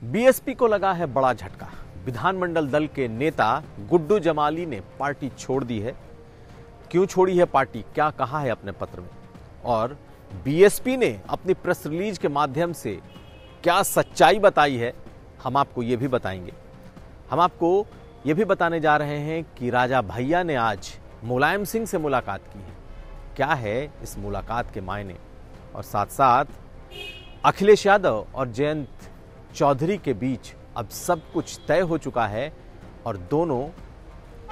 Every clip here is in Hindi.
बीएसपी को लगा है बड़ा झटका। विधानमंडल दल के नेता गुड्डू जमाली ने पार्टी छोड़ दी है। क्यों छोड़ी है पार्टी, क्या कहा है अपने पत्र में, और बीएसपी ने अपनी प्रेस रिलीज के माध्यम से क्या सच्चाई बताई है, हम आपको यह भी बताएंगे। हम आपको यह भी बताने जा रहे हैं कि राजा भैया ने आज मुलायम सिंह से मुलाकात की है। क्या है इस मुलाकात के मायने, और साथ साथ अखिलेश यादव और जयंत चौधरी के बीच अब सब कुछ तय हो चुका है और दोनों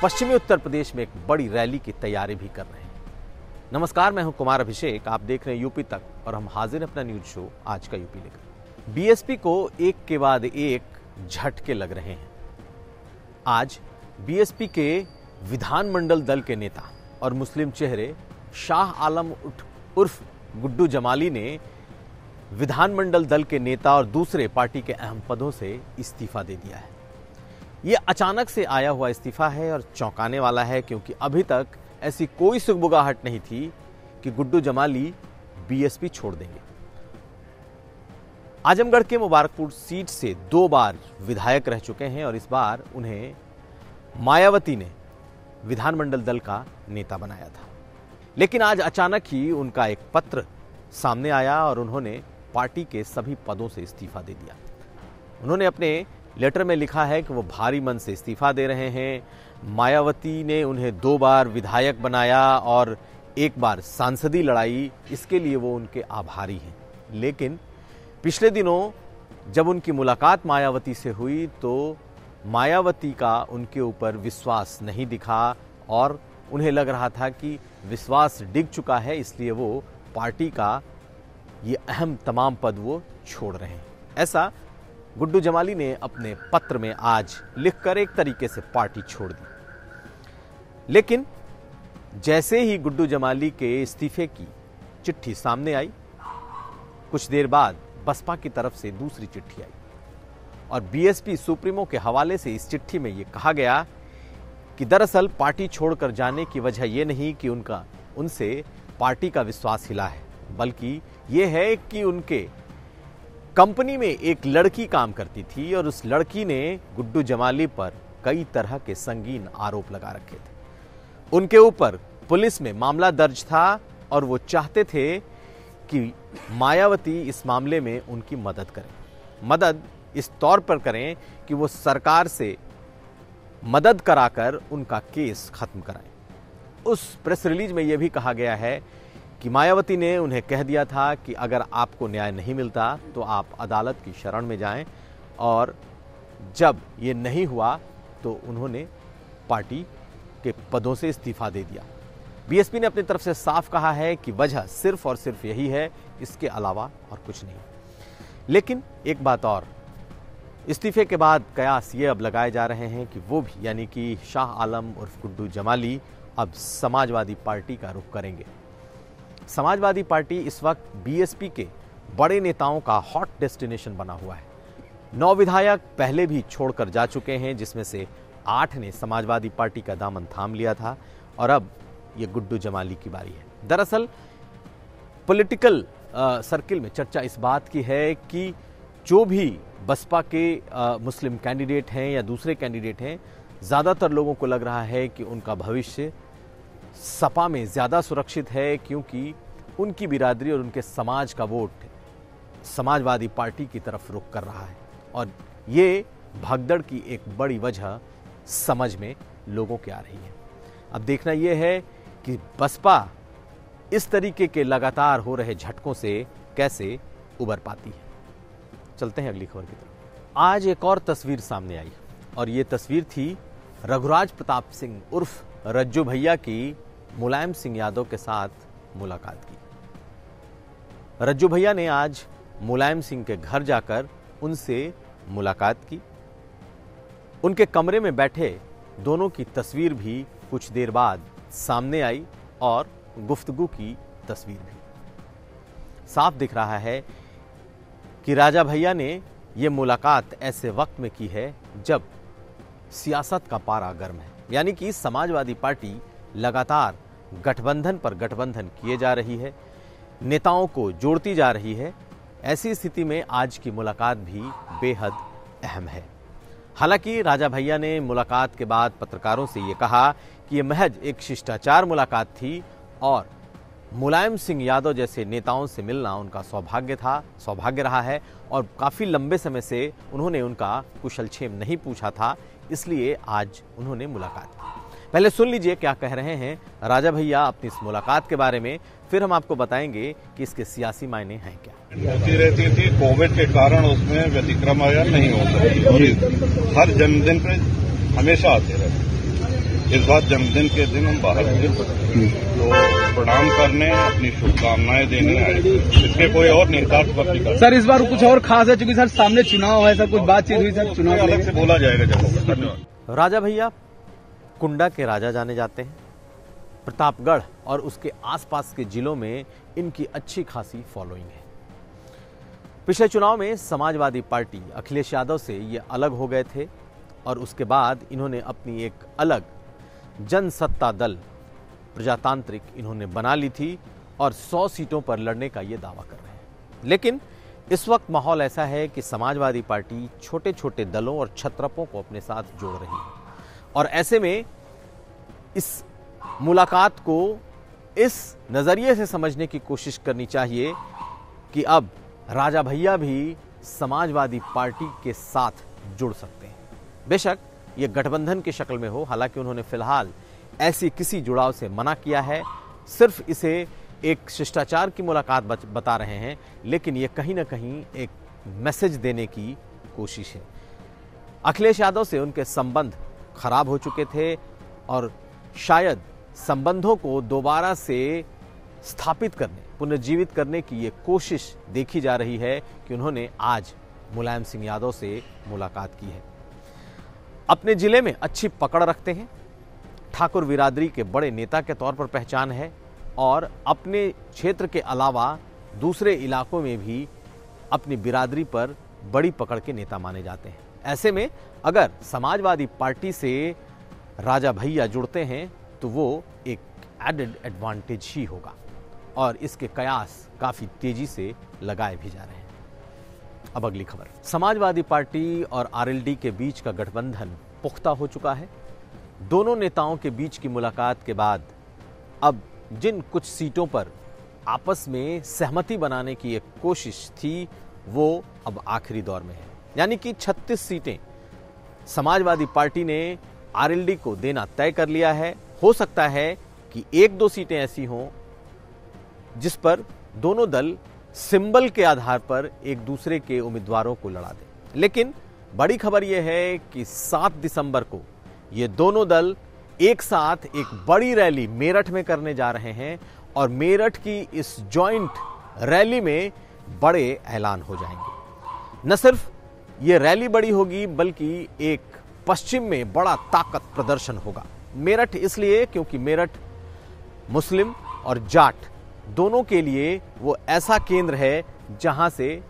पश्चिमी उत्तर प्रदेश में एक बड़ी रैली की तैयारी भी कर रहे हैं। नमस्कार, मैं हूं कुमार अभिषेक, आप देख रहे हैं यूपी तक और हम हाजिर हैं अपना न्यूज शो आज का यूपी लेकर। बीएसपी को एक के बाद एक झटके लग रहे हैं। आज बीएसपी के विधानमंडल दल के नेता और मुस्लिम चेहरे शाह आलम उर्फ गुड्डू जमाली ने विधानमंडल दल के नेता और दूसरे पार्टी के अहम पदों से इस्तीफा दे दिया है। यह अचानक से आया हुआ इस्तीफा है और चौंकाने वाला है, क्योंकि अभी तक ऐसी कोई सुगबुगाहट नहीं थी कि गुड्डू जमाली बीएसपी छोड़ देंगे। आजमगढ़ के मुबारकपुर सीट से 2 बार विधायक रह चुके हैं और इस बार उन्हें मायावती ने विधानमंडल दल का नेता बनाया था। लेकिन आज अचानक ही उनका एक पत्र सामने आया और उन्होंने पार्टी के सभी पदों से इस्तीफा दे दिया। उन्होंने अपने लेटर में लिखा है कि वो भारी मन से इस्तीफा दे रहे हैं। मायावती ने उन्हें 2 बार विधायक बनाया और 1 बार सांसदी लड़ाई, इसके लिए वो उनके आभारी हैं। लेकिन पिछले दिनों जब उनकी मुलाकात मायावती से हुई तो मायावती का उनके ऊपर विश्वास नहीं दिखा और उन्हें लग रहा था कि विश्वास डिग चुका है, इसलिए वो पार्टी का ये अहम तमाम पद वो छोड़ रहे हैं। ऐसा गुड्डू जमाली ने अपने पत्र में आज लिखकर एक तरीके से पार्टी छोड़ दी। लेकिन जैसे ही गुड्डू जमाली के इस्तीफे की चिट्ठी सामने आई, कुछ देर बाद बसपा की तरफ से दूसरी चिट्ठी आई और बीएसपी सुप्रीमो के हवाले से इस चिट्ठी में यह कहा गया कि दरअसल पार्टी छोड़कर जाने की वजह यह नहीं कि उनसे पार्टी का विश्वास हिला है, बल्कि यह है कि उनके कंपनी में एक लड़की काम करती थी और उस लड़की ने गुड्डू जमाली पर कई तरह के संगीन आरोप लगा रखे थे। उनके ऊपर पुलिस में मामला दर्ज था और वो चाहते थे कि मायावती इस मामले में उनकी मदद करें। मदद इस तौर पर करें कि वो सरकार से मदद कराकर उनका केस खत्म कराएं। उस प्रेस रिलीज में यह भी कहा गया है कि मायावती ने उन्हें कह दिया था कि अगर आपको न्याय नहीं मिलता तो आप अदालत की शरण में जाएं, और जब ये नहीं हुआ तो उन्होंने पार्टी के पदों से इस्तीफा दे दिया। बीएसपी ने अपनी तरफ से साफ कहा है कि वजह सिर्फ और सिर्फ यही है, इसके अलावा और कुछ नहीं। लेकिन एक बात और, इस्तीफे के बाद कयास ये अब लगाए जा रहे हैं कि वो भी, यानी कि शाह आलम उर्फ गुड्डू जमाली, अब समाजवादी पार्टी का रुख करेंगे। समाजवादी पार्टी इस वक्त बीएसपी के बड़े नेताओं का हॉट डेस्टिनेशन बना हुआ है। 9 विधायक पहले भी छोड़कर जा चुके हैं, जिसमें से 8 ने समाजवादी पार्टी का दामन थाम लिया था और अब ये गुड्डू जमाली की बारी है। दरअसल पॉलिटिकल सर्किल में चर्चा इस बात की है कि जो भी बसपा के मुस्लिम कैंडिडेट हैं या दूसरे कैंडिडेट हैं, ज़्यादातर लोगों को लग रहा है कि उनका भविष्य सपा में ज़्यादा सुरक्षित है, क्योंकि उनकी बिरादरी और उनके समाज का वोट समाजवादी पार्टी की तरफ रुख कर रहा है। और ये भगदड़ की एक बड़ी वजह समझ में लोगों के आ रही है। अब देखना यह है कि बसपा इस तरीके के लगातार हो रहे झटकों से कैसे उबर पाती है। चलते हैं अगली खबर की तरफ। आज एक और तस्वीर सामने आई और ये तस्वीर थी रघुराज प्रताप सिंह उर्फ रज्जू भैया की मुलायम सिंह यादव के साथ मुलाकात की। रज्जू भैया ने आज मुलायम सिंह के घर जाकर उनसे मुलाकात की। उनके कमरे में बैठे दोनों की तस्वीर भी कुछ देर बाद सामने आई और गुफ्तगू की तस्वीर भी। साफ दिख रहा है कि राजा भैया ने यह मुलाकात ऐसे वक्त में की है जब सियासत का पारा गर्म है, यानी कि समाजवादी पार्टी लगातार गठबंधन पर गठबंधन किए जा रही है, नेताओं को जोड़ती जा रही है। ऐसी स्थिति में आज की मुलाकात भी बेहद अहम है। हालांकि राजा भैया ने मुलाकात के बाद पत्रकारों से ये कहा कि ये महज एक शिष्टाचार मुलाकात थी और मुलायम सिंह यादव जैसे नेताओं से मिलना उनका सौभाग्य रहा है और काफ़ी लंबे समय से उन्होंने उनका कुशलक्षेम नहीं पूछा था, इसलिए आज उन्होंने मुलाकात की। पहले सुन लीजिए क्या कह रहे हैं राजा भैया अपनी इस मुलाकात के बारे में, फिर हम आपको बताएंगे कि इसके सियासी मायने हैं क्या। होती रहती थी, कोविड के कारण उसमें व्यतिक्रम आया नहीं हो सकती और हर जन्मदिन पे हमेशा आते रहते। इस बार जन्मदिन के दिन हम बाहर थे तो प्रणाम करने, अपनी शुभकामनाएं देने आए। इसके कोई और निहितार्थ बात नहीं कर सर। इस बार कुछ और खास है क्योंकि सर सामने चुनाव है, सर कुछ बातचीत हुई सर? चुनाव अलग से बोला जाएगा जब। धन्यवाद। राजा भैया कुंडा के राजा जाने जाते हैं। प्रतापगढ़ और उसके आसपास के जिलों में इनकी अच्छी खासी फॉलोइंग है। पिछले चुनाव में समाजवादी पार्टी अखिलेश यादव से ये अलग हो गए थे और उसके बाद इन्होंने अपनी एक अलग जनसत्ता दल प्रजातांत्रिक इन्होंने बना ली थी और 100 सीटों पर लड़ने का ये दावा कर रहे हैं। लेकिन इस वक्त माहौल ऐसा है कि समाजवादी पार्टी छोटे छोटे दलों और छत्रपों को अपने साथ जोड़ रही है और ऐसे में इस मुलाकात को इस नजरिए से समझने की कोशिश करनी चाहिए कि अब राजा भैया भी समाजवादी पार्टी के साथ जुड़ सकते हैं। बेशक ये गठबंधन की शक्ल में हो, हालांकि उन्होंने फिलहाल ऐसी किसी जुड़ाव से मना किया है, सिर्फ इसे एक शिष्टाचार की मुलाकात बता रहे हैं, लेकिन ये कहीं ना कहीं एक मैसेज देने की कोशिश है। अखिलेश यादव से उनके संबंध खराब हो चुके थे और शायद संबंधों को दोबारा से स्थापित करने, पुनर्जीवित करने की ये कोशिश देखी जा रही है कि उन्होंने आज मुलायम सिंह यादव से मुलाकात की है। अपने जिले में अच्छी पकड़ रखते हैं, ठाकुर बिरादरी के बड़े नेता के तौर पर पहचान है और अपने क्षेत्र के अलावा दूसरे इलाकों में भी अपनी बिरादरी पर बड़ी पकड़ के नेता माने जाते हैं। ऐसे में अगर समाजवादी पार्टी से राजा भैया जुड़ते हैं तो वो एक एडेड एडवांटेज ही होगा और इसके कयास काफ़ी तेजी से लगाए भी जा रहे हैं। अब अगली खबर। समाजवादी पार्टी और आरएलडी के बीच का गठबंधन पुख्ता हो चुका है। दोनों नेताओं के बीच की मुलाकात के बाद अब जिन कुछ सीटों पर आपस में सहमति बनाने की एक कोशिश थी वो अब आखिरी दौर में है, यानी कि 36 सीटें समाजवादी पार्टी ने आरएलडी को देना तय कर लिया है। हो सकता है कि 1-2 सीटें ऐसी हों जिस पर दोनों दल सिंबल के आधार पर एक दूसरे के उम्मीदवारों को लड़ा दें। लेकिन बड़ी खबर यह है कि 7 दिसंबर को ये दोनों दल एक साथ एक बड़ी रैली मेरठ में करने जा रहे हैं और मेरठ की इस जॉइंट रैली में बड़े ऐलान हो जाएंगे। न सिर्फ ये रैली बड़ी होगी बल्कि एक पश्चिम में बड़ा ताकत प्रदर्शन होगा। मेरठ इसलिए क्योंकि मेरठ मुस्लिम और जाट दोनों के लिए वो ऐसा केंद्र है जहां से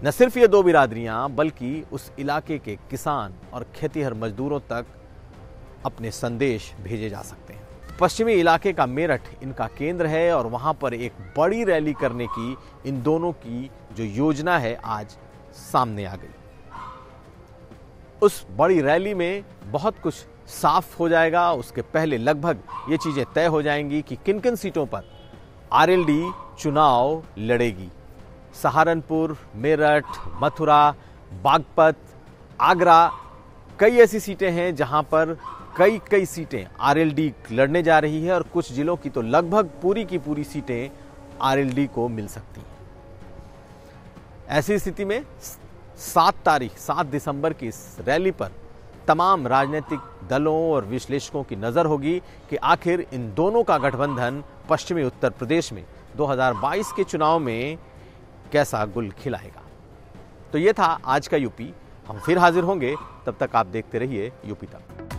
न सिर्फ ये दो बिरादरियां बल्कि उस इलाके के किसान और खेतीहर मजदूरों तक अपने संदेश भेजे जा सकते हैं। पश्चिमी इलाके का मेरठ इनका केंद्र है और वहां पर एक बड़ी रैली करने की इन दोनों की जो योजना है आज सामने आ गई। उस बड़ी रैली में बहुत कुछ साफ हो जाएगा। उसके पहले लगभग ये चीजें तय हो जाएंगी कि किन किन सीटों पर आरएलडी चुनाव लड़ेगी। सहारनपुर, मेरठ, मथुरा, बागपत, आगरा, कई ऐसी सीटें हैं जहां पर कई सीटें आरएलडी लड़ने जा रही है और कुछ जिलों की तो लगभग पूरी की पूरी सीटें आरएलडी को मिल सकती हैं। ऐसी स्थिति में 7 दिसंबर की इस रैली पर तमाम राजनीतिक दलों और विश्लेषकों की नजर होगी कि आखिर इन दोनों का गठबंधन पश्चिमी उत्तर प्रदेश में 2022 के चुनाव में कैसा गुल खिलाएगा। तो ये था आज का यूपी। हम फिर हाजिर होंगे, तब तक आप देखते रहिए यूपी तक।